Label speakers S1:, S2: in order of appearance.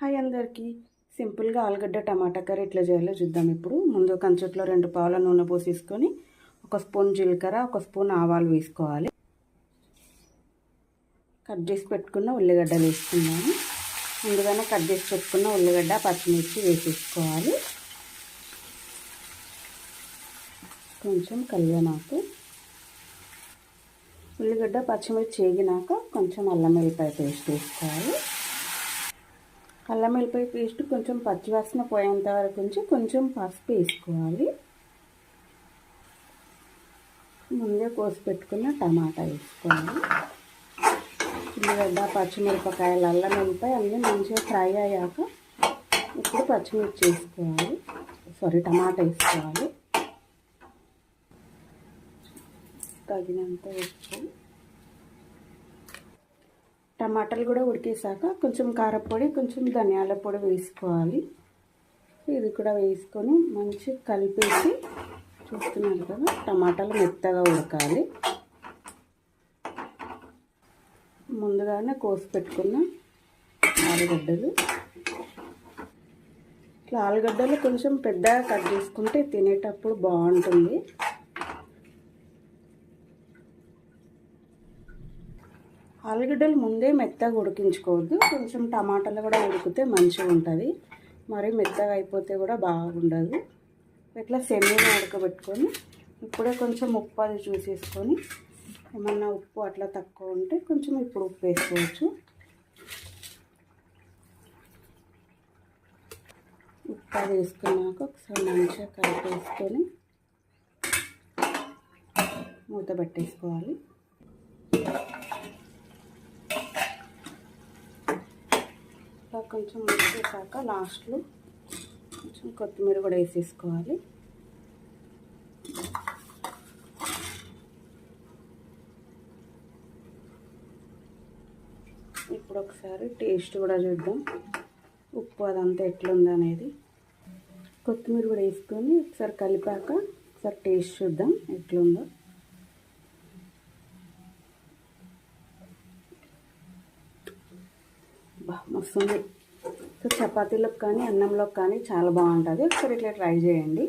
S1: Hi అందరికీ. సింపుల్గా ఆలుగడ్డ టమాటా కర్రీ ఎట్లా చేయాలో చూద్దాం. ఇప్పుడు ముందు కంచుట్లో 2 పావుల నూనె పోసేసుకొని 1 స్పూన్ జీలకర్ర 1 స్పూన్ ఆవాలు వేసుకోవాలి. కట్ చేసి పెట్టుకున్న ఉల్లిగడ్డలు వేసుకున్నాము. ముందుగానే కట్ చేసి పెట్టుకున్న ఉల్లిగడ్డ పచ్చిమిర్చి వేసేసుకోవాలి. కొంచెం కరివేపాకు, ఉల్లిగడ్డ పచ్చిమిర్చి వేగినాక కొంచెం అల్లం వెల్లిపాయ పేస్ట్ వేసుకోవాలి. అల్లం వెల్లిపాయ పేస్ట్ కొంచెం పచ్చివాసన పోయేంత వరకు ఉంచి కొంచెం పసుపు వేసుకోవాలి. ముందే కోసి పెట్టుకున్న టమాటా వేసుకోవాలి. ఉల్లిగడ్డ పచ్చిమిరపకాయలు అల్లం వెల్లిపాయ అన్నీ మంచిగా ఫ్రై అయ్యాక ఇప్పుడు పచ్చిమిర్చి వేసుకోవాలి. టమాటా వేసుకోవాలి. తగినంత ఉప్పు. టమాటాలు కూడా ఉడికేసాక కొంచెం కారపొడి కొంచెం ధనియాల పొడి వేసుకోవాలి. ఇది కూడా వేసుకొని మంచిగా కలిపేసి చూస్తున్నారు కదా, టమాటాలు మెత్తగా ఉడకాలి. ముందుగానే కోసి పెట్టుకున్న ఆలుగడ్డలు, ఇట్లా ఆలుగడ్డలు కొంచెం పెద్దగా కట్ చేసుకుంటే తినేటప్పుడు బాగుంటుంది. ఆలుగడ్డలు ముందే మెత్తగా ఉడికించుకోవద్దు, కొంచెం టమాటాలు కూడా ఉడికితే మంచిగా ఉంటుంది. మరి మెత్తగా అయిపోతే కూడా బాగుండదు. ఇట్లా సెమీగా ఉడకబెట్టుకొని ఇప్పుడే కొంచెం ఉప్పు అది చూసేసుకొని ఏమన్నా ఉప్పు అట్లా తక్కువ ఉంటే కొంచెం ఇప్పుడు ఉప్పు వేసుకోవచ్చు. ఉప్పు అది వేసుకున్నాక ఒకసారి మంచిగా కలిపేసుకొని మూత పెట్టేసుకోవాలి. కొంచెం ఉడికేసాక లాస్ట్లో కొంచెం కొత్తిమీర కూడా వేసేసుకోవాలి. ఇప్పుడు ఒకసారి టేస్ట్ కూడా చూద్దాం, ఉప్పు అదంతా ఎట్లుంది అనేది. కొత్తిమీర కూడా వేసుకొని ఒకసారి కలిపాక ఒకసారి టేస్ట్ చూద్దాం ఎట్లుందో. మస్తుంది. చపాతీలోకి కానీ అన్నంలోకి కానీ చాలా బాగుంటుంది. ఒకసారి ఇట్లా ట్రై చేయండి.